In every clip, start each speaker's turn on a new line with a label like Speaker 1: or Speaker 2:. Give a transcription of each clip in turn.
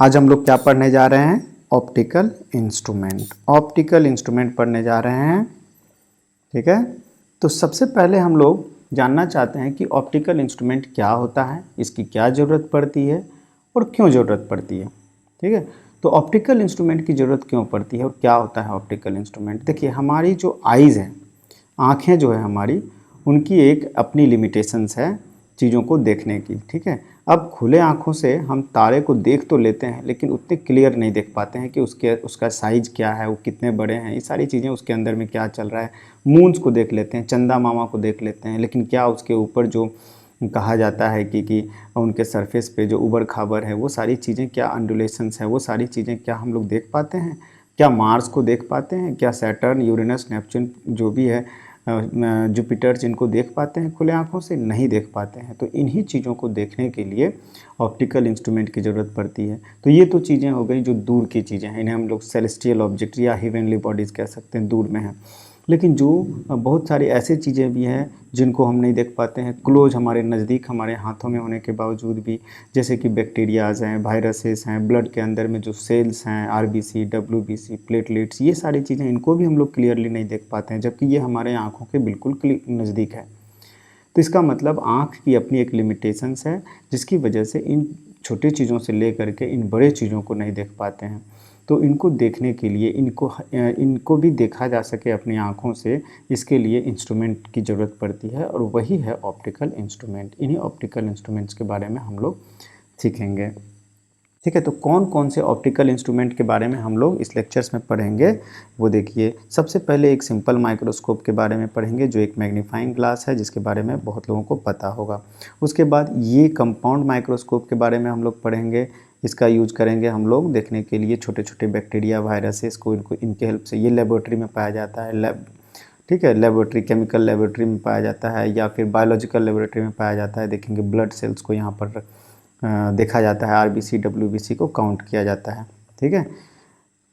Speaker 1: आज हम लोग क्या पढ़ने जा रहे हैं? Optical instrument. ऑप्टिकल इंस्ट्रूमेंट पढ़ने जा रहे हैं, ठीक है। तो सबसे पहले हम लोग जानना चाहते हैं कि ऑप्टिकल इंस्ट्रूमेंट क्या होता है, इसकी क्या ज़रूरत पड़ती है और क्यों ज़रूरत पड़ती है, ठीक है। तो ऑप्टिकल इंस्ट्रूमेंट की ज़रूरत क्यों पड़ती है और क्या होता है ऑप्टिकल इंस्ट्रूमेंट? देखिए, हमारी जो आइज़ है, आँखें जो है हमारी, उनकी एक अपनी लिमिटेशंस है चीज़ों को देखने की, ठीक है। अब खुले आँखों से हम तारे को देख तो लेते हैं, लेकिन उतने क्लियर नहीं देख पाते हैं कि उसका साइज़ क्या है, वो कितने बड़े हैं, ये सारी चीज़ें उसके अंदर में क्या चल रहा है। मून्स को देख लेते हैं, चंदा मामा को देख लेते हैं, लेकिन क्या उसके ऊपर जो कहा जाता है कि उनके सरफेस पे जो उबड़ खाबड़ है, वो सारी चीज़ें क्या अंडुलेशंस है, वो सारी चीज़ें क्या हम लोग देख पाते हैं? क्या मार्स को देख पाते हैं? क्या सैटर्न, यूरेनस, नेपच्यून जो भी है, जुपिटर, जिनको देख पाते हैं खुले आँखों से? नहीं देख पाते हैं। तो इन्हीं चीज़ों को देखने के लिए ऑप्टिकल इंस्ट्रूमेंट की ज़रूरत पड़ती है। तो ये तो चीज़ें हो गई जो दूर की चीज़ें हैं, इन्हें हम लोग सेलेस्टियल ऑब्जेक्ट या हेवनली बॉडीज़ कह सकते हैं, दूर में हैं। लेकिन जो बहुत सारी ऐसी चीज़ें भी हैं जिनको हम नहीं देख पाते हैं, क्लोज हमारे नज़दीक हमारे हाथों में होने के बावजूद भी, जैसे कि बैक्टीरियाज़ हैं, वायरसेस हैं, ब्लड के अंदर में जो सेल्स हैं, आरबीसी, डब्ल्यूबीसी, प्लेटलेट्स, ये सारी चीज़ें, इनको भी हम लोग क्लियरली नहीं देख पाते हैं, जबकि ये हमारे आँखों के बिल्कुल नज़दीक है। तो इसका मतलब आँख की अपनी एक लिमिटेशंस है, जिसकी वजह से इन छोटी चीज़ों से लेकर के इन बड़े चीज़ों को नहीं देख पाते हैं। तो इनको देखने के लिए, इनको भी देखा जा सके अपनी आँखों से, इसके लिए इंस्ट्रूमेंट की ज़रूरत पड़ती है, और वही है ऑप्टिकल इंस्ट्रूमेंट। इन्हीं ऑप्टिकल इंस्ट्रूमेंट्स के बारे में हम लोग सीखेंगे, ठीक है। तो कौन कौन से ऑप्टिकल इंस्ट्रूमेंट के बारे में हम लोग इस लेक्चर्स में पढ़ेंगे, वो देखिए। सबसे पहले एक सिंपल माइक्रोस्कोप के बारे में पढ़ेंगे, जो एक मैग्नीफाइंग ग्लास है, जिसके बारे में बहुत लोगों को पता होगा। उसके बाद ये कंपाउंड माइक्रोस्कोप के बारे में हम लोग पढ़ेंगे। इसका यूज करेंगे हम लोग देखने के लिए छोटे छोटे बैक्टीरिया, वायरसेस को, इनको इनके हेल्प से। ये लेबोरेटरी में पाया जाता है, लैब, ठीक है, लेबोरेटरी, केमिकल लेबोरेटरी में पाया जाता है, या फिर बायोलॉजिकल लेबोरेटरी में पाया जाता है। देखेंगे ब्लड सेल्स को यहाँ पर देखा जाता है, आरबीसी, डब्ल्यूबीसी को काउंट किया जाता है, ठीक है।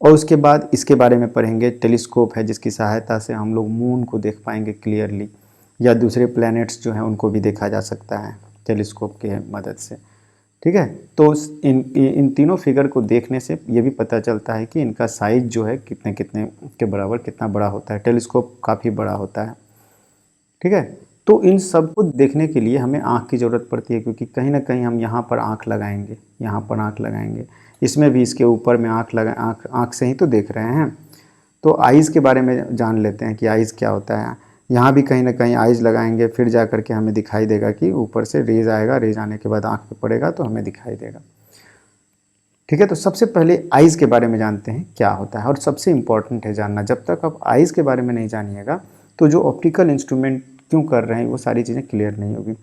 Speaker 1: और उसके बाद इसके बारे में पढ़ेंगे, टेलीस्कोप है, जिसकी सहायता से हम लोग मून को देख पाएंगे क्लियरली, या दूसरे प्लैनेट्स जो हैं उनको भी देखा जा सकता है टेलीस्कोप की मदद से, ठीक है। तो इन तीनों फिगर को देखने से ये भी पता चलता है कि इनका साइज जो है कितने कितने के बराबर, कितना बड़ा होता है। टेलीस्कोप काफ़ी बड़ा होता है, ठीक है। तो इन सब को देखने के लिए हमें आँख की ज़रूरत पड़ती है, क्योंकि कहीं ना कहीं हम यहाँ पर आँख लगाएंगे, यहाँ पर आँख लगाएंगे, इसमें भी इसके ऊपर में आँख से ही तो देख रहे हैं। तो आइज़ के बारे में जान लेते हैं कि आइज़ क्या होता है। यहाँ भी कहीं ना कहीं आइज़ लगाएंगे, फिर जा करके हमें दिखाई देगा कि ऊपर से रेज आएगा, रेज आने के बाद आँख पे पड़ेगा तो हमें दिखाई देगा, ठीक है। तो सबसे पहले आइज़ के बारे में जानते हैं क्या होता है, और सबसे इम्पॉर्टेंट है जानना। जब तक आप आइज़ के बारे में नहीं जानिएगा, तो जो ऑप्टिकल इंस्ट्रूमेंट क्यों कर रहे हैं वो सारी चीज़ें क्लियर नहीं होगी।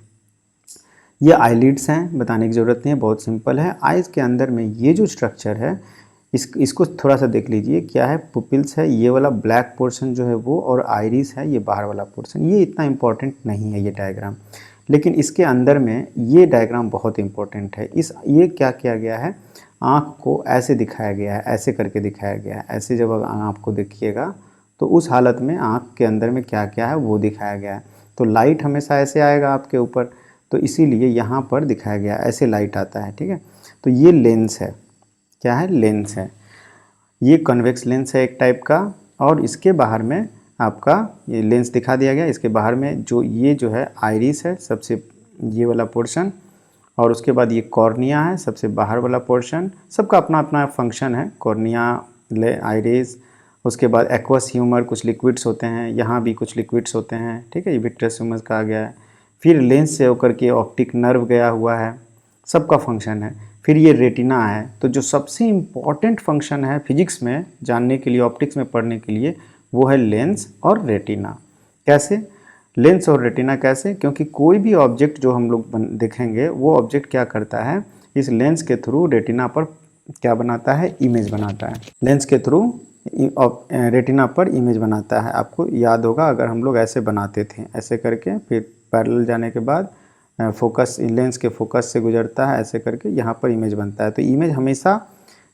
Speaker 1: ये आईलिड्स हैं, बताने की ज़रूरत नहीं है, बहुत सिंपल है। आइज़ के अंदर में ये जो स्ट्रक्चर है, इसको थोड़ा सा देख लीजिए, क्या है? पुपिल्स है, ये वाला ब्लैक पोर्शन जो है वो, और आइरिस है, ये बाहर वाला पोर्शन। ये इतना इम्पॉर्टेंट नहीं है ये डायग्राम, लेकिन इसके अंदर में ये डायग्राम बहुत इंपॉर्टेंट है। ये क्या किया गया है, आँख को ऐसे दिखाया गया है, ऐसे करके दिखाया गया है। ऐसे जब आपको देखिएगा तो उस हालत में आँख के अंदर में क्या क्या है वो दिखाया गया है। तो लाइट हमेशा ऐसे आएगा आपके ऊपर, तो इसीलिए यहाँ पर दिखाया गया, ऐसे लाइट आता है, ठीक है। तो ये लेंस है, क्या है? लेंस है। ये कन्वेक्स लेंस है एक टाइप का, और इसके बाहर में आपका ये लेंस दिखा दिया गया। इसके बाहर में ये जो है आइरिस है, सबसे ये वाला पोर्शन, और उसके बाद ये कॉर्निया है, सबसे बाहर वाला पोर्शन। सबका अपना अपना फंक्शन है, कॉर्निया, आइरिस। उसके बाद एक्वस ह्यूमर, कुछ लिक्विड्स होते हैं, यहाँ भी कुछ लिक्विड्स होते हैं, ठीक है, ये विट्रस ह्यूमर कहा गया है। फिर लेंस से होकर के ऑप्टिक नर्व गया हुआ है, सबका फंक्शन है। फिर ये रेटिना है। तो जो सबसे इम्पॉर्टेंट फंक्शन है फिजिक्स में जानने के लिए, ऑप्टिक्स में पढ़ने के लिए, वो है लेंस और रेटिना। कैसे लेंस और रेटिना? कैसे? क्योंकि कोई भी ऑब्जेक्ट जो हम लोग देखेंगे, वो ऑब्जेक्ट क्या करता है, इस लेंस के थ्रू रेटिना पर क्या बनाता है, इमेज बनाता है। लेंस के थ्रू रेटिना पर इमेज बनाता है। आपको याद होगा, अगर हम लोग ऐसे बनाते थे, ऐसे करके, फिर पैरेलल जाने के बाद फोकस, लेंस के फोकस से गुजरता है, ऐसे करके यहाँ पर इमेज बनता है। तो इमेज हमेशा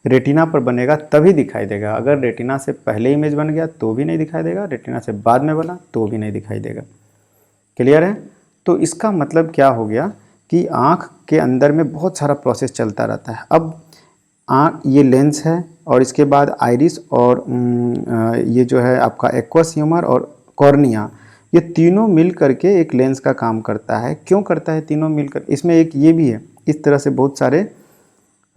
Speaker 1: रेटिना पर बनेगा तभी दिखाई देगा। अगर रेटिना से पहले इमेज बन गया तो भी नहीं दिखाई देगा, रेटिना से बाद में बना तो भी नहीं दिखाई देगा। क्लियर है? तो इसका मतलब क्या हो गया कि आँख के अंदर में बहुत सारा प्रोसेस चलता रहता है। अब आँख ये लेंस है और इसके बाद आइरिस और ये जो है आपका एक्वस ह्यूमर और कॉर्निया, ये तीनों मिल करके एक लेंस का काम करता है। क्यों करता है तीनों मिलकर? इसमें एक ये भी है, इस तरह से बहुत सारे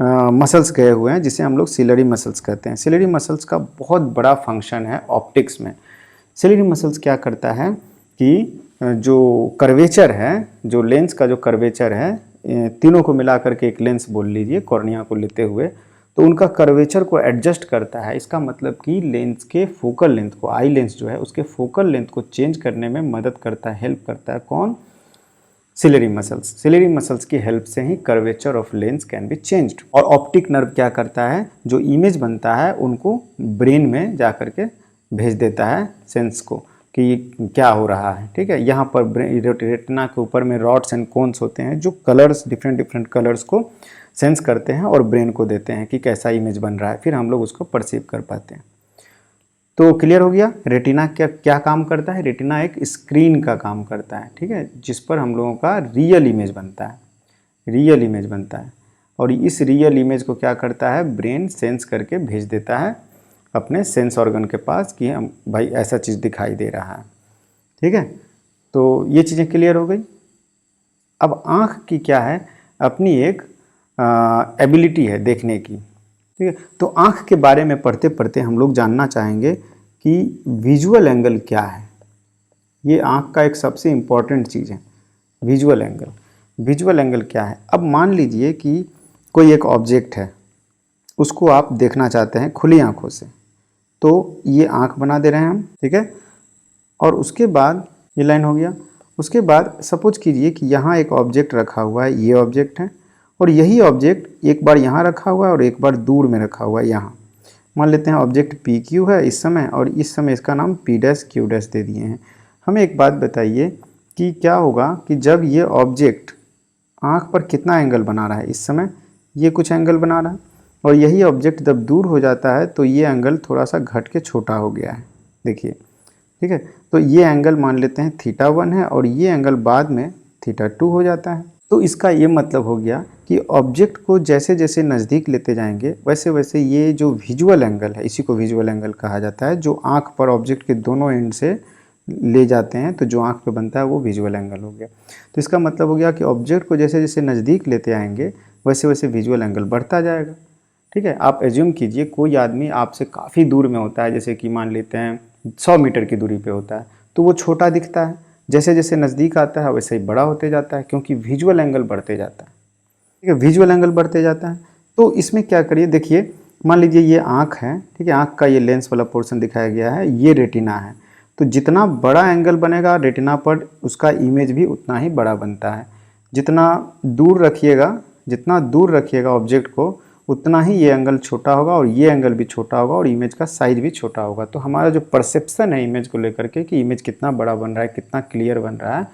Speaker 1: मसल्स गए हुए हैं जिसे हम लोग सिलरी मसल्स कहते हैं। सिलरी मसल्स का बहुत बड़ा फंक्शन है ऑप्टिक्स में। सिलरी मसल्स क्या करता है कि जो कर्वेचर है, जो लेंस का जो कर्वेचर है, तीनों को मिला करके एक लेंस बोल लीजिए कॉर्निया को लेते हुए, तो उनका कर्वेचर को एडजस्ट करता है। इसका मतलब कि लेंस के फोकल लेंथ को, आई लेंस जो है उसके फोकल लेंथ को चेंज करने में मदद करता है, हेल्प करता है। कौन? Ciliary muscles. सिलरी मसल्स की हेल्प से ही curvature of lens can be changed. और ऑप्टिक नर्व क्या करता है? जो इमेज बनता है उनको ब्रेन में जा करके भेज देता है सेंस को कि क्या हो रहा है। ठीक है, यहाँ पर रेटिना के ऊपर में रॉड्स एंड कोन्स होते हैं जो कलर्स, डिफरेंट डिफरेंट कलर्स को सेंस करते हैं और ब्रेन को देते हैं कि कैसा इमेज बन रहा है, फिर हम लोग उसको परसीव कर पाते हैं। तो क्लियर हो गया रेटिना क्या क्या काम करता है? रेटिना एक स्क्रीन का काम करता है, ठीक है, जिस पर हम लोगों का रियल इमेज बनता है, रियल इमेज बनता है। और इस रियल इमेज को क्या करता है? ब्रेन सेंस करके भेज देता है अपने सेंस ऑर्गन के पास कि हम भाई ऐसा चीज़ दिखाई दे रहा है। ठीक है, तो ये चीज़ें क्लियर हो गई। अब आँख की क्या है? अपनी एक एबिलिटी है देखने की। ठीक है, तो आँख के बारे में पढ़ते पढ़ते हम लोग जानना चाहेंगे कि विजुअल एंगल क्या है। ये आँख का एक सबसे इम्पॉर्टेंट चीज़ है, विजुअल एंगल। विजुअल एंगल क्या है? अब मान लीजिए कि कोई एक ऑब्जेक्ट है, उसको आप देखना चाहते हैं खुली आँखों से, तो ये आँख बना दे रहे हैं हम, ठीक है। और उसके बाद ये लाइन हो गया। उसके बाद सपोज कीजिए कि यहाँ एक ऑब्जेक्ट रखा हुआ है, ये ऑब्जेक्ट है, और यही ऑब्जेक्ट एक बार यहाँ रखा हुआ है और एक बार दूर में रखा हुआ है यहाँ। मान लेते हैं ऑब्जेक्ट पी क्यू है इस समय, और इस समय इसका नाम पी डैश क्यू डैश दे दिए हैं। हमें एक बात बताइए कि क्या होगा कि जब ये ऑब्जेक्ट आँख पर कितना एंगल बना रहा है? इस समय ये कुछ एंगल बना रहा है, और यही ऑब्जेक्ट जब दूर हो जाता है तो ये एंगल थोड़ा सा घट के छोटा हो गया है, देखिए। ठीक है, तो ये एंगल मान लेते हैं θ1 है और ये एंगल बाद में θ2 हो जाता है। तो इसका ये मतलब हो गया कि ऑब्जेक्ट को जैसे जैसे नज़दीक लेते जाएंगे वैसे वैसे ये जो विजुअल एंगल है, इसी को विजुअल एंगल कहा जाता है, जो आँख पर ऑब्जेक्ट के दोनों एंड से ले जाते हैं तो जो आँख पे बनता है वो विजुअल एंगल हो गया। तो इसका मतलब हो गया कि ऑब्जेक्ट को जैसे जैसे नज़दीक लेते आएंगे वैसे वैसे विजुअल एंगल बढ़ता जाएगा। ठीक है, आप एज्यूम कीजिए कोई आदमी आपसे काफ़ी दूर में होता है, जैसे कि मान लेते हैं 100 मीटर की दूरी पे होता है, तो वो छोटा दिखता है। जैसे जैसे नज़दीक आता है वैसे ही बड़ा होते जाता है, क्योंकि विजुअल एंगल बढ़ते जाता है। ठीक है, विजुअल एंगल बढ़ते जाता है। तो इसमें क्या करिए, देखिए मान लीजिए ये आँख है, ठीक है, आँख का ये लेंस वाला पोर्शन दिखाया गया है, ये रेटिना है। तो जितना बड़ा एंगल बनेगा रेटिना पर, उसका इमेज भी उतना ही बड़ा बनता है। जितना दूर रखिएगा ऑब्जेक्ट को, उतना ही ये एंगल छोटा होगा और ये एंगल भी छोटा होगा और इमेज का साइज भी छोटा होगा। तो हमारा जो परसेप्शन है इमेज को लेकर के कि इमेज कितना बड़ा बन रहा है, कितना क्लियर बन रहा है,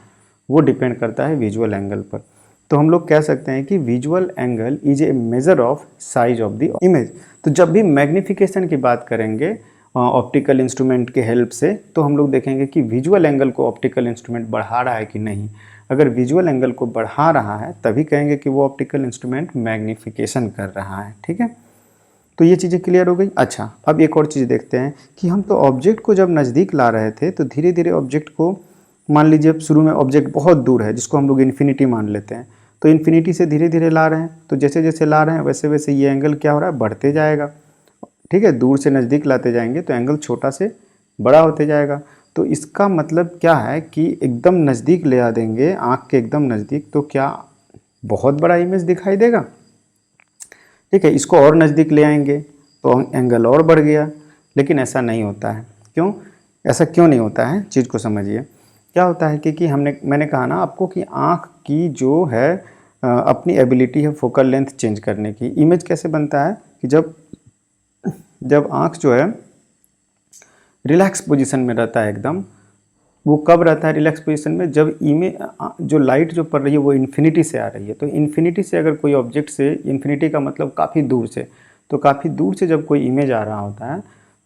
Speaker 1: वो डिपेंड करता है विजुअल एंगल पर। तो हम लोग कह सकते हैं कि visual angle is a measure of size of the image. तो जब भी मैग्निफिकेशन की बात करेंगे ऑप्टिकल इंस्ट्रूमेंट के हेल्प से, तो हम लोग देखेंगे कि विजुअल एंगल को ऑप्टिकल इंस्ट्रूमेंट बढ़ा रहा है कि नहीं। अगर विजुअल एंगल को बढ़ा रहा है तभी कहेंगे कि वो ऑप्टिकल इंस्ट्रूमेंट मैग्निफिकेशन कर रहा है। ठीक है, तो ये चीज़ें क्लियर हो गई। अच्छा, अब एक और चीज़ देखते हैं कि हम तो ऑब्जेक्ट को जब नज़दीक ला रहे थे तो धीरे धीरे ऑब्जेक्ट को, मान लीजिए शुरू में ऑब्जेक्ट बहुत दूर है जिसको हम लोग इन्फिनिटी मान लेते हैं, तो इन्फिनिटी से धीरे धीरे ला रहे हैं, तो जैसे जैसे ला रहे हैं वैसे वैसे ये एंगल क्या हो रहा है? बढ़ते जाएगा। ठीक है, दूर से नज़दीक लाते जाएंगे तो एंगल छोटा से बड़ा होते जाएगा। तो इसका मतलब क्या है कि एकदम नज़दीक ले आ देंगे, आँख के एकदम नज़दीक, तो क्या बहुत बड़ा इमेज दिखाई देगा। ठीक है, इसको और नज़दीक ले आएंगे तो एंगल और बढ़ गया, लेकिन ऐसा नहीं होता है। क्यों? ऐसा क्यों नहीं होता है, चीज़ को समझिए। क्या होता है कि मैंने कहा ना आपको कि आँख की जो है अपनी एबिलिटी है फोकल लेंथ चेंज करने की। इमेज कैसे बनता है कि जब आँख जो है रिलैक्स पोजीशन में रहता है एकदम, वो कब रहता है रिलैक्स पोजीशन में? जब जो लाइट जो पड़ रही है वो इन्फिनिटी से आ रही है। तो इन्फिनिटी से अगर कोई ऑब्जेक्ट से, इन्फिनिटी का मतलब काफ़ी दूर से, तो काफ़ी दूर से जब कोई इमेज आ रहा होता है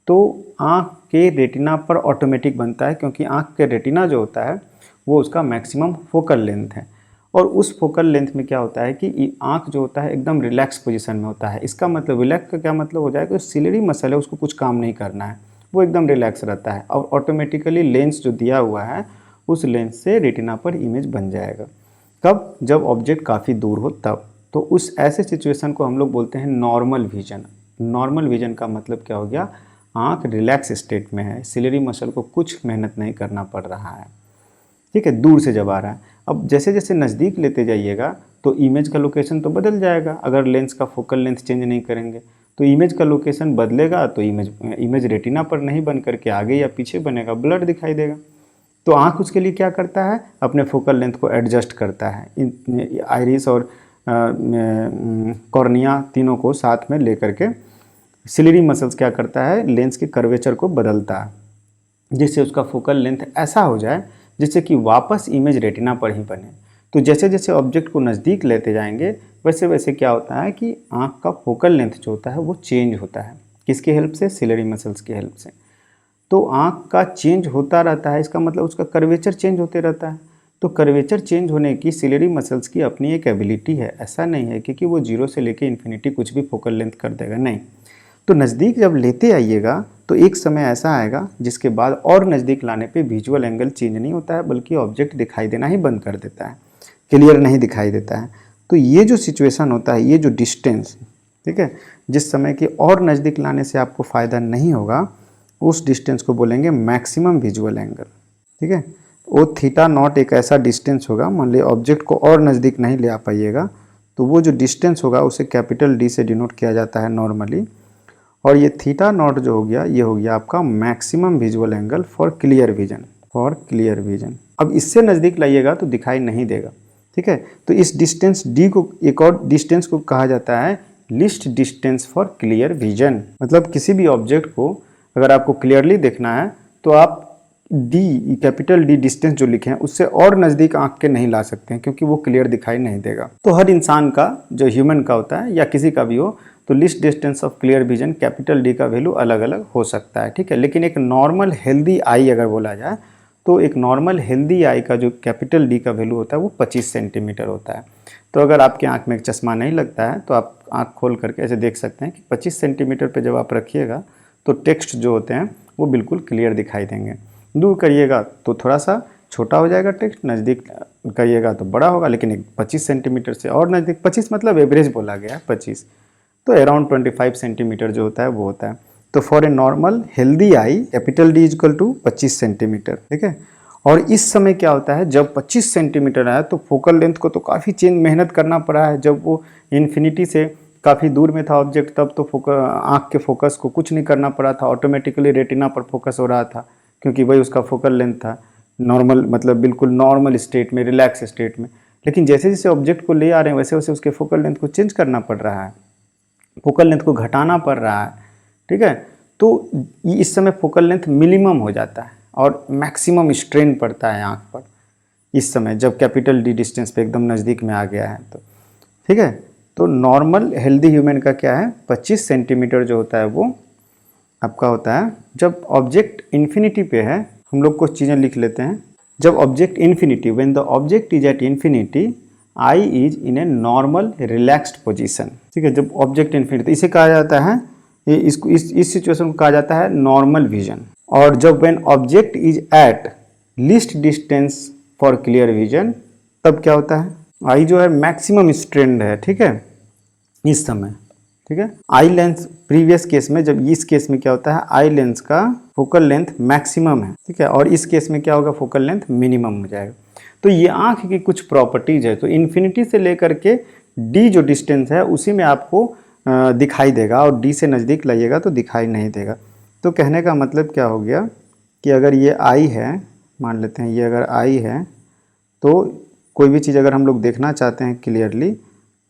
Speaker 1: तो आँख के रेटिना पर ऑटोमेटिक बनता है, क्योंकि आँख के रेटिना जो होता है वो उसका मैक्सिमम फोकल लेंथ है। और उस फोकल लेंथ में क्या होता है कि आँख जो होता है एकदम रिलैक्स पोजीशन में होता है। इसका मतलब रिलैक्स का क्या मतलब हो जाएगा, सिलेरी मसल है उसको कुछ काम नहीं करना है, वो एकदम रिलैक्स रहता है और ऑटोमेटिकली लेंस जो दिया हुआ है उस लेंस से रेटिना पर इमेज बन जाएगा। कब? जब ऑब्जेक्ट काफ़ी दूर हो तब। तो उस ऐसे सिचुएशन को हम लोग बोलते हैं नॉर्मल विजन। नॉर्मल विजन का मतलब क्या हो गया, आँख रिलैक्स स्टेट में है, सिलेरी मसल को कुछ मेहनत नहीं करना पड़ रहा है, ठीक है, दूर से जब आ रहा है। अब जैसे जैसे नज़दीक लेते जाइएगा तो इमेज का लोकेशन तो बदल जाएगा। अगर लेंस का फोकल लेंथ चेंज नहीं करेंगे तो इमेज का लोकेशन बदलेगा, तो इमेज रेटिना पर नहीं बन करके आगे या पीछे बनेगा, ब्लर दिखाई देगा। तो आँख उसके लिए क्या करता है, अपने फोकल लेंथ को एडजस्ट करता है, आइरिस और कॉर्निया तीनों को साथ में लेकर के सिलेरी मसल्स क्या करता है, लेंस के कर्वेचर को बदलता है, जिससे उसका फोकल लेंथ ऐसा हो जाए जिससे कि वापस इमेज रेटिना पर ही बने। तो जैसे जैसे ऑब्जेक्ट को नज़दीक लेते जाएंगे वैसे वैसे क्या होता है कि आँख का फोकल लेंथ जो होता है वो चेंज होता है। किसके हेल्प से? सिलेरी मसल्स की हेल्प से। तो आँख का चेंज होता रहता है, इसका मतलब उसका कर्वेचर चेंज होते रहता है। तो कर्वेचर चेंज होने की सिलेरी मसल्स की अपनी एक एबिलिटी है। ऐसा नहीं है कि वो जीरो से लेके इन्फिनिटी कुछ भी फोकल लेंथ कर देगा, नहीं। तो नज़दीक जब लेते आइएगा तो एक समय ऐसा आएगा जिसके बाद और नज़दीक लाने पे विजुअल एंगल चेंज नहीं होता है, बल्कि ऑब्जेक्ट दिखाई देना ही बंद कर देता है, क्लियर नहीं दिखाई देता है। तो ये जो सिचुएशन होता है, ये जो डिस्टेंस, ठीक है, जिस समय कि और नज़दीक लाने से आपको फ़ायदा नहीं होगा, उस डिस्टेंस को बोलेंगे मैक्सिमम विजुअल एंगल, ठीक है। वो थीटा नॉट एक ऐसा डिस्टेंस होगा, मान लीजिए ऑब्जेक्ट को और नज़दीक नहीं ले आ पाइएगा तो वो जो डिस्टेंस होगा उसे कैपिटल डी से डिनोट किया जाता है नॉर्मली। और ये थीटा नॉट जो हो गया, ये हो गया आपका maximum visual angle for clear vision, for clear vision. अब इससे नज़दीक लाइएगा तो दिखाई नहीं देगा, ठीक है। तो इस डिस्टेंस डी को, एक और डिस्टेंस को कहा जाता है least distance for clear vision. मतलब किसी भी ऑब्जेक्ट को अगर आपको क्लियरली देखना है तो आप डी, कैपिटल डी डिस्टेंस जो लिखे हैं उससे और नज़दीक आंख के नहीं ला सकते हैं, क्योंकि वो क्लियर दिखाई नहीं देगा। तो हर इंसान का, जो ह्यूमन का होता है या किसी का भी हो, तो least distance of clear vision capital D का वैल्यू अलग अलग हो सकता है, ठीक है। लेकिन एक नॉर्मल हेल्दी आई अगर बोला जाए तो एक नॉर्मल हेल्दी आई का जो कैपिटल डी का वैल्यू होता है वो 25 सेंटीमीटर होता है। तो अगर आपकी आंख में एक चश्मा नहीं लगता है तो आप आंख खोल करके ऐसे देख सकते हैं कि 25 सेंटीमीटर पे जब आप रखिएगा तो टेक्स्ट जो होते हैं वो बिल्कुल क्लियर दिखाई देंगे। दूर करिएगा तो थोड़ा सा छोटा हो जाएगा टेक्स्ट, नज़दीक करिएगा तो बड़ा होगा। लेकिन एक 25 सेंटीमीटर से और नज़दीक, 25 मतलब एवरेज बोला गया है 25, तो अराउंड 25 सेंटीमीटर जो होता है वो होता है। तो for a normal healthy eye capital D is equal to 25 centimetre, ठीक है। और इस समय क्या होता है, जब 25 सेंटीमीटर आया तो फोकल लेंथ को तो काफ़ी चेंज मेहनत करना पड़ा है। जब वो इन्फिनिटी से काफ़ी दूर में था ऑब्जेक्ट तब तो आँख के फोकस को कुछ नहीं करना पड़ा था, ऑटोमेटिकली रेटिना पर फोकस हो रहा था, क्योंकि वही उसका फोकल लेंथ था नॉर्मल, मतलब बिल्कुल नॉर्मल स्टेट में, रिलैक्स स्टेट में। लेकिन जैसे जैसे ऑब्जेक्ट को ले आ रहे हैं वैसे वैसे उसके फोकल लेंथ को चेंज करना पड़ रहा है, फोकल लेंथ को घटाना पड़ रहा है, ठीक है। तो इस समय फोकल लेंथ मिनिमम हो जाता है और मैक्सिमम स्ट्रेन पड़ता है आँख पर इस समय, जब कैपिटल डी डिस्टेंस पे एकदम नज़दीक में आ गया है तो, ठीक है। तो नॉर्मल हेल्दी ह्यूमन का क्या है, 25 सेंटीमीटर जो होता है वो आपका होता है। जब ऑब्जेक्ट इन्फिनिटी पे है, हम लोग कुछ चीज़ें लिख लेते हैं। जब object infinity, when the object is at infinity I is in A normal relaxed position, ठीक है। जब ऑब्जेक्ट इन्फिनिटी, इसे कहा जाता है, ये इसको इस सिचुएशन को कहा जाता है नॉर्मल विजन। और जब when object is at least distance for clear vision, तब क्या होता है, आई जो है मैक्सिमम स्ट्रेंड है, ठीक है, इस समय, ठीक है। आई लेंस प्रीवियस केस में, जब इस केस में क्या होता है, आई लेंस का फोकल लेंथ मैक्सिमम है, ठीक है, और इस केस में क्या होगा, फोकल लेंथ मिनिमम हो जाएगा। तो ये आँख की कुछ प्रॉपर्टीज है। तो इन्फिनिटी से लेकर के डी जो डिस्टेंस है उसी में आपको दिखाई देगा, और डी से नज़दीक लाइएगा तो दिखाई नहीं देगा। तो कहने का मतलब क्या हो गया कि अगर ये आई है, मान लेते हैं ये अगर आई है, तो कोई भी चीज़ अगर हम लोग देखना चाहते हैं क्लियरली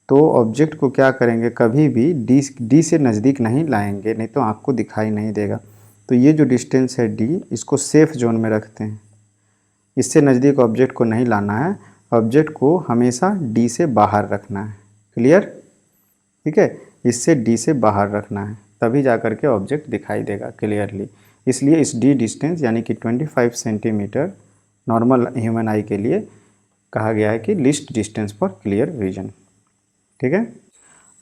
Speaker 1: तो ऑब्जेक्ट को क्या करेंगे, कभी भी डी से नज़दीक नहीं लाएंगे, नहीं तो आँख को दिखाई नहीं देगा। तो ये जो डिस्टेंस है डी, इसको सेफ जोन में रखते हैं, इससे नज़दीक ऑब्जेक्ट को नहीं लाना है, ऑब्जेक्ट को हमेशा डी से बाहर रखना है, क्लियर, ठीक है। इससे डी से बाहर रखना है, तभी जा कर के ऑब्जेक्ट दिखाई देगा क्लियरली। इसलिए इस डी डिस्टेंस यानी कि 25 सेंटीमीटर नॉर्मल ह्यूमन आई के लिए कहा गया है कि least distance for clear vision. ठीक है,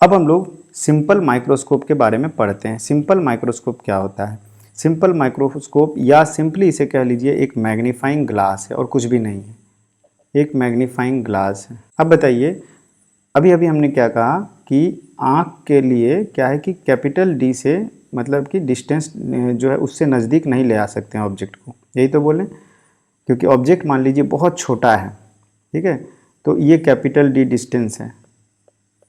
Speaker 1: अब हम लोग सिंपल माइक्रोस्कोप के बारे में पढ़ते हैं। सिंपल माइक्रोस्कोप क्या होता है? सिंपल माइक्रोस्कोप या सिंपली इसे कह लीजिए एक मैग्नीफाइंग ग्लास है और कुछ भी नहीं है, एक मैग्नीफाइंग ग्लास है। अब बताइए, अभी अभी हमने क्या कहा कि आँख के लिए क्या है कि कैपिटल डी से मतलब कि डिस्टेंस जो है उससे नज़दीक नहीं ले आ सकते हैं ऑब्जेक्ट को, यही तो बोलें, क्योंकि ऑब्जेक्ट मान लीजिए बहुत छोटा है, ठीक है, तो ये कैपिटल डी डिस्टेंस है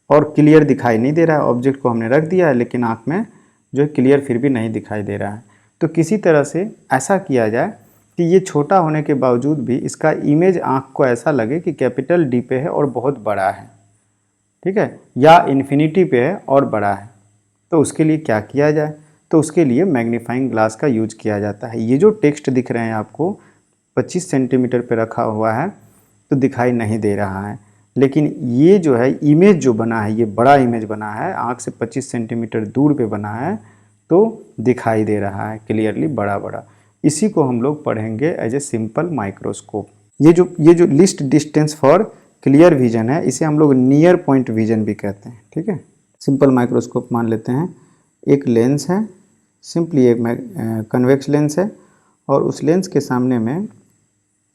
Speaker 1: और क्लियर दिखाई नहीं दे रहा है, ऑब्जेक्ट को हमने रख दिया है लेकिन आँख में जो है क्लियर फिर भी नहीं दिखाई दे रहा है। तो किसी तरह से ऐसा किया जाए कि ये छोटा होने के बावजूद भी इसका इमेज आँख को ऐसा लगे कि कैपिटल डी पे है और बहुत बड़ा है, ठीक है, या इन्फिनिटी पे है और बड़ा है। तो उसके लिए क्या किया जाए? तो उसके लिए मैग्नीफाइंग ग्लास का यूज किया जाता है। ये जो टेक्स्ट दिख रहे हैं आपको 25 सेंटीमीटर पे रखा हुआ है तो दिखाई नहीं दे रहा है, लेकिन ये जो है इमेज जो बना है, ये बड़ा इमेज बना है, आँख से 25 सेंटीमीटर दूर पे बना है तो दिखाई दे रहा है क्लियरली बड़ा बड़ा। इसी को हम लोग पढ़ेंगे एज ए सिंपल माइक्रोस्कोप। ये जो list distance for clear vision है, इसे हम लोग नियर पॉइंट विजन भी कहते हैं। ठीक है, सिंपल माइक्रोस्कोप मान लेते हैं, एक लेंस है, सिंपली एक कन्वेक्स लेंस है और उस लेंस के सामने में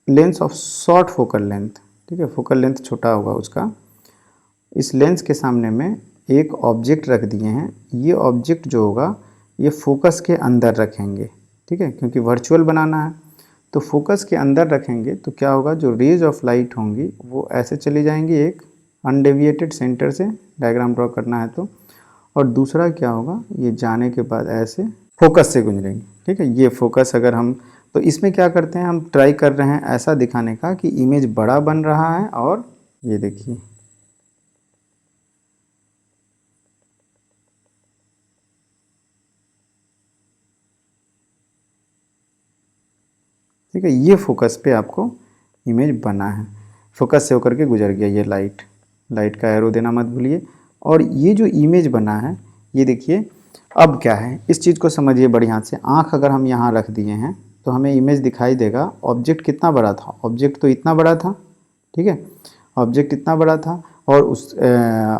Speaker 1: lens of short focal length, ठीक है, फोकल लेंथ छोटा होगा उसका, इस लेंस के सामने में एक ऑब्जेक्ट रख दिए हैं। ये ऑब्जेक्ट जो होगा ये फोकस के अंदर रखेंगे, ठीक है, क्योंकि वर्चुअल बनाना है तो फोकस के अंदर रखेंगे तो क्या होगा, जो रेज ऑफ लाइट होंगी वो ऐसे चली जाएंगी एक अनडेविएटेड सेंटर से, डायग्राम ड्रॉ करना है तो, और दूसरा क्या होगा, ये जाने के बाद ऐसे फोकस से गुजरेंगे। ठीक है, ये फोकस अगर हम, तो इसमें क्या करते हैं, हम ट्राई कर रहे हैं ऐसा दिखाने का कि इमेज बड़ा बन रहा है और ये देखिए ठीक है, ये फोकस पे आपको इमेज बना है, फोकस से होकर के गुजर गया ये लाइट, लाइट का एरो देना मत भूलिए। और ये जो इमेज बना है ये देखिए, अब क्या है इस चीज़ को समझिए बढ़िया से। आँख अगर हम यहाँ रख दिए हैं तो हमें इमेज दिखाई देगा। ऑब्जेक्ट कितना बड़ा था, ऑब्जेक्ट तो इतना बड़ा था, ठीक है, ऑब्जेक्ट इतना बड़ा था और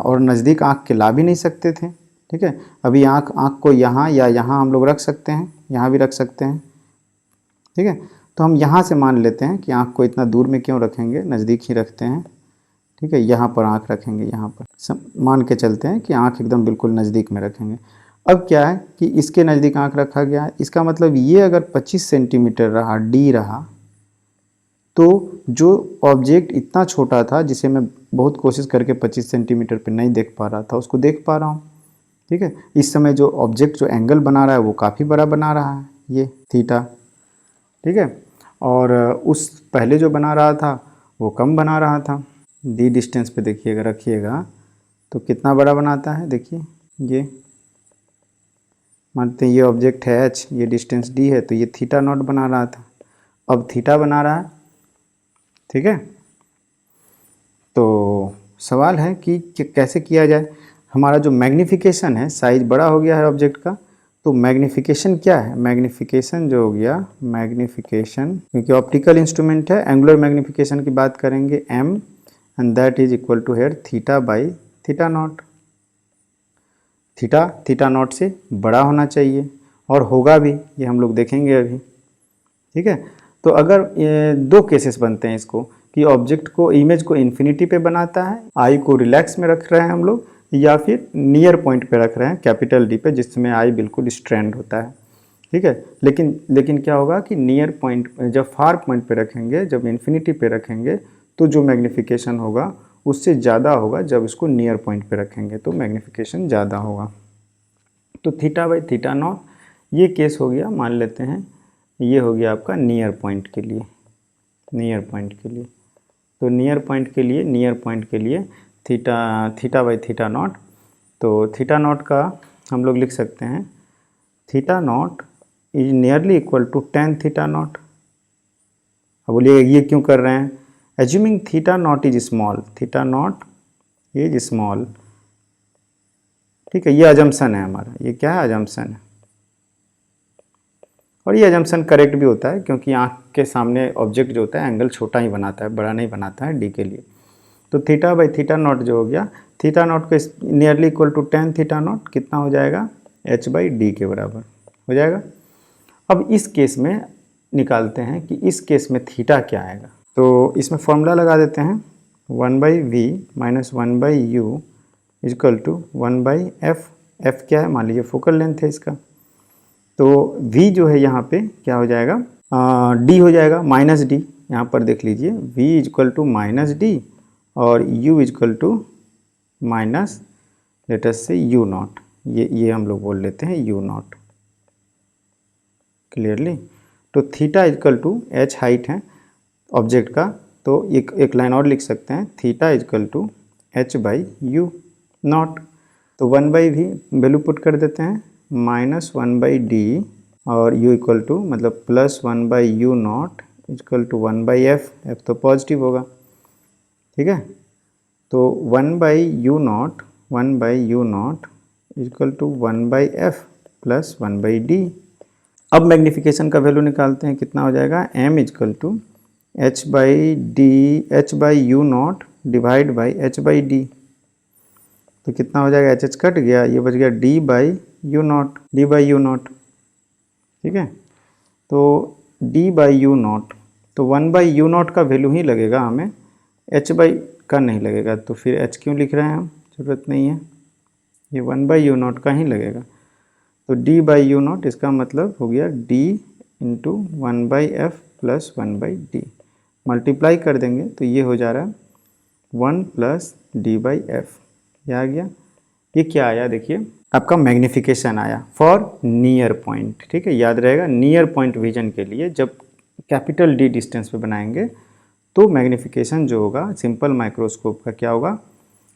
Speaker 1: और नज़दीक आँख के ला भी नहीं सकते थे। ठीक है, अभी आँख को यहाँ या यहाँ हम लोग रख सकते हैं, यहाँ भी रख सकते हैं, ठीक है, तो हम यहाँ से मान लेते हैं कि आँख को इतना दूर में क्यों रखेंगे, नज़दीक ही रखते हैं। ठीक है, यहाँ पर आँख रखेंगे, यहाँ पर मान के चलते हैं कि आँख एकदम बिल्कुल नज़दीक में रखेंगे। अब क्या है कि इसके नज़दीक आँख रखा गया है, इसका मतलब ये अगर 25 सेंटीमीटर रहा, डी रहा, तो जो ऑब्जेक्ट इतना छोटा था जिसे मैं बहुत कोशिश करके 25 सेंटीमीटर पे नहीं देख पा रहा था उसको देख पा रहा हूँ। ठीक है, इस समय जो ऑब्जेक्ट जो एंगल बना रहा है वो काफ़ी बड़ा बना रहा है, ये थीटा, ठीक है, और उस पहले जो बना रहा था वो कम बना रहा था। डी डिस्टेंस पे देखिएगा, रखिएगा तो कितना बड़ा बनाता है, देखिए ये मानते हैं ये ऑब्जेक्ट है एच, ये डिस्टेंस डी है तो ये थीटा नॉट बना रहा था, अब थीटा बना रहा है। ठीक है, तो सवाल है कि कैसे किया जाए। हमारा जो मैग्नीफिकेशन है, साइज बड़ा हो गया है ऑब्जेक्ट का, तो मैग्नीफिकेशन क्या है, मैग्नीफिकेशन जो हो गया, मैग्नीफिकेशन क्योंकि ऑप्टिकल इंस्ट्रूमेंट है, एंगुलर मैग्नीफिकेशन की बात करेंगे m and that is equal to here theta by theta naught. Theta naught से बड़ा होना चाहिए और होगा भी, ये हम लोग देखेंगे अभी। ठीक है, तो अगर दो केसेस बनते हैं इसको कि ऑब्जेक्ट को, इमेज को इन्फिनिटी पे बनाता है, आई को रिलैक्स में रख रहे हैं हम लोग, या फिर नियर पॉइंट पे रख रहे हैं कैपिटल डी पे जिसमें आई बिल्कुल स्ट्रेंड होता है। ठीक है, लेकिन क्या होगा कि नियर पॉइंट, जब फार पॉइंट पे रखेंगे, जब इन्फिनिटी पे रखेंगे तो जो मैग्नीफिकेशन होगा उससे ज़्यादा होगा, जब इसको नियर पॉइंट पे रखेंगे तो मैग्नीफिकेशन ज़्यादा होगा। तो थीटा बाई थीटा नॉट ये केस हो गया, मान लेते हैं ये हो गया आपका नियर पॉइंट के लिए, नियर पॉइंट के लिए। तो नियर पॉइंट के लिए थीटा बाई थीटा नॉट, तो थीटा नॉट का हम लोग लिख सकते हैं theta naught is nearly equal to ten theta naught. अब बोलिए ये क्यों कर रहे हैं, assuming theta naught is small, theta naught is small. ठीक है, ये अजम्पशन है हमारा, ये क्या है, अजम्पशन है। और ये अजम्पशन करेक्ट भी होता है क्योंकि आँख के सामने ऑब्जेक्ट जो होता है एंगल छोटा ही बनाता है, बड़ा नहीं बनाता है डी के लिए। तो थीटा बाई थीटा नॉट जो हो गया, थीटा नॉट को nearly equal to ten theta naught कितना हो जाएगा, एच बाई डी के बराबर हो जाएगा। अब इस केस में निकालते हैं कि इस केस में थीटा क्या आएगा। तो इसमें फॉर्मूला लगा देते हैं, 1/v minus 1/u equal to 1/f। f क्या है, मान लीजिए फोकल लेंथ है इसका। तो v जो है यहाँ पे क्या हो जाएगा, d हो जाएगा माइनस डी। यहाँ पर देख लीजिए v equal to minus D और u equal to minus let's say u naught, ये हम लोग बोल लेते हैं u नॉट क्लियरली। तो theta equal to h height है ऑब्जेक्ट का, तो एक लाइन और लिख सकते हैं, theta equal to h by u naught. तो 1/v वैल्यू पुट कर देते हैं, माइनस 1/d और u इक्वल टू मतलब plus 1/u naught equal to 1/f। f तो पॉजिटिव होगा, ठीक है। तो 1/u naught equal to 1/f plus 1/d। अब मैग्नीफिकेशन का वैल्यू निकालते हैं, कितना हो जाएगा, m equal to h by u naught divide by h by D. तो कितना हो जाएगा, एच कट गया, ये बच गया d बाई यू नॉट, ठीक है। तो d बाई यू नॉट, तो 1/u नॉट का वैल्यू ही लगेगा हमें, h बाई का नहीं लगेगा। तो फिर h क्यों लिख रहे हैं हम, ज़रूरत नहीं है, ये 1/u नॉट का ही लगेगा। तो d बाई यू नॉट इसका मतलब हो गया d into 1/f plus 1/d। Multiply कर देंगे तो ये हो जा रहा है 1 प्लस डी बाई एफ। ये आ गया, ये क्या आया देखिए, आपका मैग्नीफिकेशन आया फॉर नियर पॉइंट, ठीक है। याद रहेगा, नियर पॉइंट विजन के लिए जब कैपिटल डी डिस्टेंस पे बनाएंगे तो मैग्नीफिकेशन जो होगा सिंपल माइक्रोस्कोप का क्या होगा,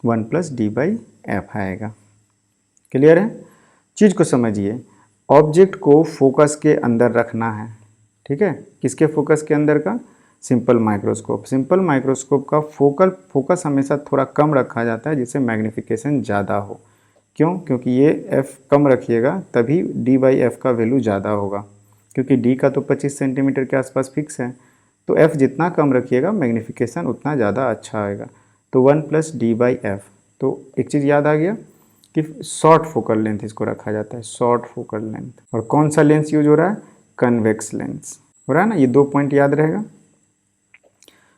Speaker 1: 1 प्लस डी बाई एफ आएगा। क्लियर है, चीज़ को समझिए। ऑब्जेक्ट को फोकस के अंदर रखना है, ठीक है। किसके फोकस के अंदर का, सिंपल माइक्रोस्कोप। सिंपल माइक्रोस्कोप का फोकस हमेशा थोड़ा कम रखा जाता है जिससे मैग्नीफिकेशन ज़्यादा हो। क्यों, क्योंकि ये f कम रखिएगा तभी d बाई एफ का वैल्यू ज़्यादा होगा, क्योंकि d का तो 25 सेंटीमीटर के आसपास फिक्स है। तो f जितना कम रखिएगा मैग्नीफिकेशन उतना ज़्यादा अच्छा आएगा। तो 1 प्लस डी बाई एफ। तो एक चीज़ याद आ गया कि शॉर्ट फोकल लेंथ इसको रखा जाता है, शॉर्ट फोकल लेंथ। और कौन सा लेंस यूज हो रहा है, कन्वेक्स लेंस हो रहा है ना, ये 2 पॉइंट याद रहेगा,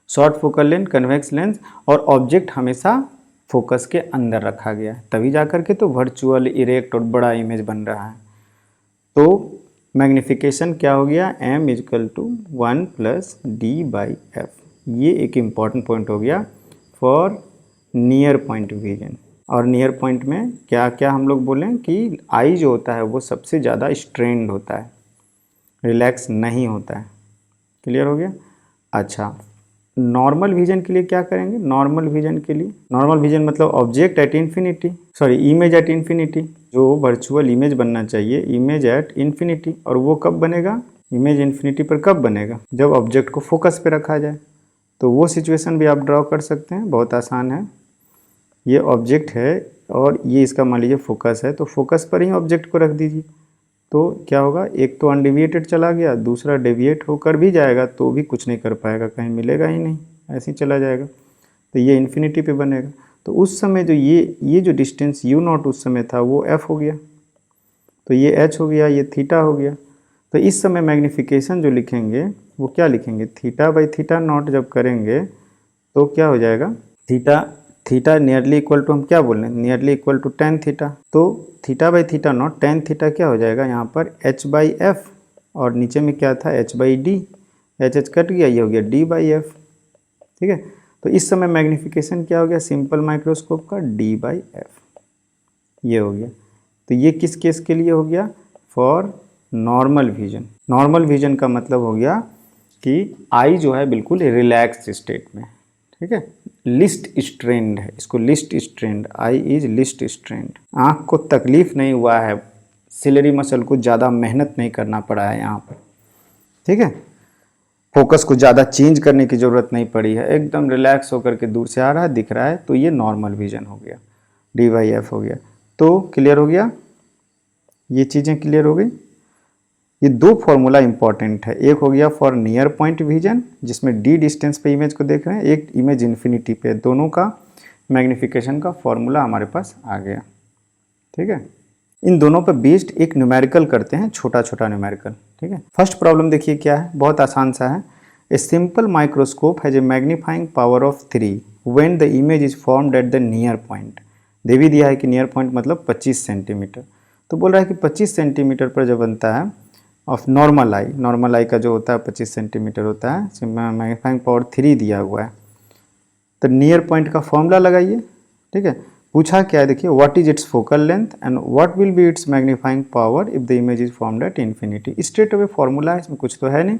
Speaker 1: short focal length, convex lens. और ऑब्जेक्ट हमेशा फोकस के अंदर रखा गया है, तभी जाकर के तो वर्चुअल इरेक्ट और बड़ा इमेज बन रहा है। तो मैग्नीफिकेशन क्या हो गया, m equal to 1 plus D by F. ये एक इम्पॉर्टेंट पॉइंट हो गया फॉर नियर पॉइंट विजन। और नियर पॉइंट में क्या क्या हम लोग बोलें कि आई जो होता है वो सबसे ज़्यादा स्ट्रेंड होता है, रिलैक्स नहीं होता है। क्लियर हो गया। अच्छा, नॉर्मल विजन के लिए क्या करेंगे, नॉर्मल विजन के लिए, नॉर्मल विजन मतलब object at infinity, sorry image at infinity. जो वर्चुअल इमेज बनना चाहिए, इमेज एट इन्फिनिटी। और वो कब बनेगा, इमेज इन्फिनिटी पर कब बनेगा, जब ऑब्जेक्ट को फोकस पे रखा जाए। तो वो सिचुएशन भी आप ड्रॉ कर सकते हैं, बहुत आसान है। ये ऑब्जेक्ट है और ये इसका मान लीजिए फोकस है, तो फोकस पर ही ऑब्जेक्ट को रख दीजिए। तो क्या होगा, एक तो अनडेविएटेड चला गया, दूसरा डेविएट होकर भी जाएगा तो भी कुछ नहीं कर पाएगा, कहीं मिलेगा ही नहीं, ऐसे ही चला जाएगा। तो ये इन्फिनिटी पे बनेगा। तो उस समय जो ये जो डिस्टेंस यू नॉट उस समय था वो एफ हो गया, तो ये एच हो गया, ये थीटा हो गया। तो इस समय मैग्नीफिकेशन जो लिखेंगे वो क्या लिखेंगे, थीटा बाई थीटा नॉट जब करेंगे तो क्या हो जाएगा, थीटा नियरली इक्वल टू, हम क्या बोल रहे हैं, nearly equal to ten theta. तो theta by theta not, tan theta क्या हो जाएगा यहाँ पर h बाई एफ, और नीचे में क्या था h by D, H cut गया, ये हो गया d बाई एफ, ठीक है। तो इस समय मैग्नीफिकेशन क्या हो गया सिंपल माइक्रोस्कोप का, d बाई एफ, ये हो गया। तो ये किस केस के लिए हो गया, for normal vision. Normal vision का मतलब हो गया कि आई जो है बिल्कुल रिलैक्स स्टेट में, ठीक है, लिस्ट स्ट्रेंड है, इसको least strained, eye is least strained. आँख को तकलीफ नहीं हुआ है, सिलरी मसल को ज़्यादा मेहनत नहीं करना पड़ा है यहाँ पर, ठीक है, फोकस को ज़्यादा चेंज करने की ज़रूरत नहीं पड़ी है, एकदम रिलैक्स होकर के दूर से आ रहा है, दिख रहा है। तो ये नॉर्मल विजन हो गया, डी बाई एफ हो गया। तो क्लियर हो गया, ये चीज़ें क्लियर हो गई। ये दो फॉर्मूला इंपॉर्टेंट है, एक हो गया फॉर नियर पॉइंट विजन जिसमें डी डिस्टेंस पे इमेज को देख रहे हैं, एक इमेज इन्फिनिटी पे, दोनों का मैग्निफिकेशन का फॉर्मूला हमारे पास आ गया। ठीक है, इन दोनों पर बेस्ड एक न्यूमेरिकल करते हैं, छोटा छोटा न्यूमेरिकल। ठीक है, फर्स्ट प्रॉब्लम देखिए क्या है, बहुत आसान सा है। A simple microscope has a magnifying power of 3 when the image is formed at the near point. दे भी दिया है कि नियर पॉइंट मतलब 25 सेंटीमीटर। तो बोल रहा है कि 25 सेंटीमीटर पर जब बनता है ऑफ नॉर्मल आई का जो होता है 25 सेंटीमीटर होता है, मैग्नीफाइंग पावर 3 दिया हुआ है, तो नियर पॉइंट का फॉर्मूला लगाइए। ठीक है, पूछा क्या है देखिए, what is it's focal length and what will be its magnifying power if the image is formed at infinity. Straight away formula है, इसमें कुछ तो है नहीं।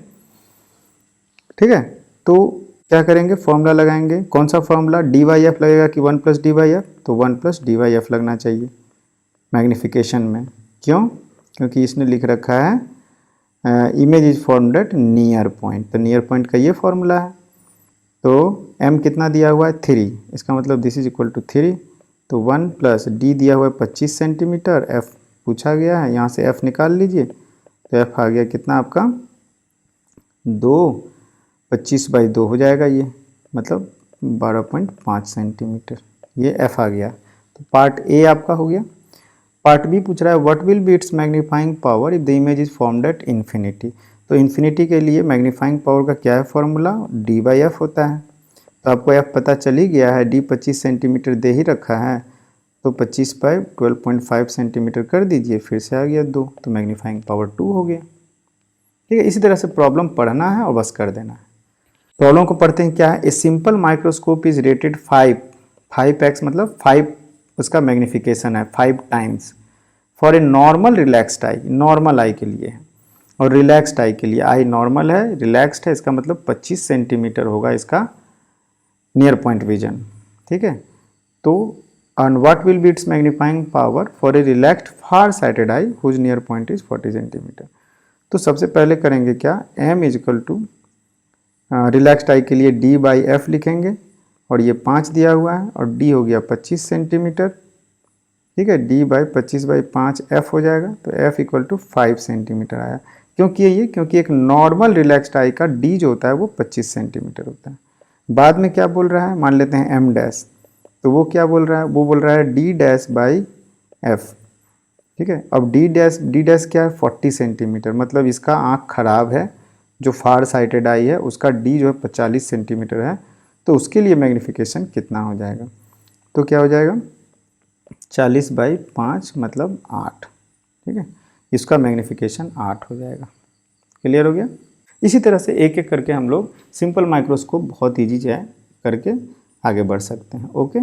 Speaker 1: ठीक है, तो क्या करेंगे, फॉर्मूला लगाएंगे। कौन सा फॉर्मूला, डी वाई एफ लगेगा कि 1 + dy/f, तो 1 + dy/f लगना चाहिए मैग्निफिकेशन में। क्यों, क्योंकि इसने लिख रखा है image is formed eight near point, तो नियर पॉइंट का ये फॉर्मूला है। तो m कितना दिया हुआ है 3, इसका मतलब दिस इज इक्वल टू 3, तो 1 + d दिया हुआ है 25 सेंटीमीटर, f पूछा गया है, यहाँ से f निकाल लीजिए, तो f आ गया कितना आपका 2, 25/2 हो जाएगा ये, मतलब 12.5 सेंटीमीटर, ये f आ गया। तो पार्ट ए आपका हो गया। पार्ट बी पूछ रहा है what will be its magnifying power if the image is formed at infinity. तो इन्फिनिटी के लिए मैग्नीफाइंग पावर का क्या है फॉर्मूला, d/f होता है। तो आपको f पता चल ही गया है, d 25 सेंटीमीटर दे ही रखा है, तो 25/12.5 सेंटीमीटर कर दीजिए, फिर से आ गया 2, तो मैग्नीफाइंग पावर 2 हो गया। ठीक है, इसी तरह से प्रॉब्लम पढ़ना है और बस कर देना है। प्रॉब्लम को पढ़ते हैं, क्या है, a simple microscope is rated 5x मतलब 5 उसका मैग्निफिकेशन है 5 times for a normal relaxed eye, normal eye के लिए है, और रिलैक्स्ड आई के लिए, आई नॉर्मल है रिलैक्स्ड है, इसका मतलब 25 सेंटीमीटर होगा इसका नियर पॉइंट विजन। ठीक है, तो and what will be its magnifying power for a relaxed far sighted eye whose near point is 40 centimetre. तो सबसे पहले करेंगे क्या, m is equal to relaxed eye के लिए d/f लिखेंगे, और ये 5 दिया हुआ है, और d हो गया 25 सेंटीमीटर। ठीक है, d/25/5 f हो जाएगा, तो f इक्वल टू 5 सेंटीमीटर आया। क्योंकि ये क्योंकि एक नॉर्मल रिलैक्स्ड आई का d जो होता है वो 25 सेंटीमीटर होता है। बाद में क्या बोल रहा है, मान लेते हैं m', तो वो क्या बोल रहा है, वो बोल रहा है d'/f। ठीक है, अब d' क्या है 40 सेंटीमीटर, मतलब इसका आँख खराब है, जो फार साइटेड आई है उसका d जो है 45 सेंटीमीटर है, तो उसके लिए मैग्निफिकेशन कितना हो जाएगा, तो क्या हो जाएगा 40/5 मतलब 8। ठीक है, इसका मैग्निफिकेशन 8 हो जाएगा। क्लियर हो गया। इसी तरह से एक एक करके हम लोग सिंपल माइक्रोस्कोप बहुत ईजी है करके आगे बढ़ सकते हैं। ओके।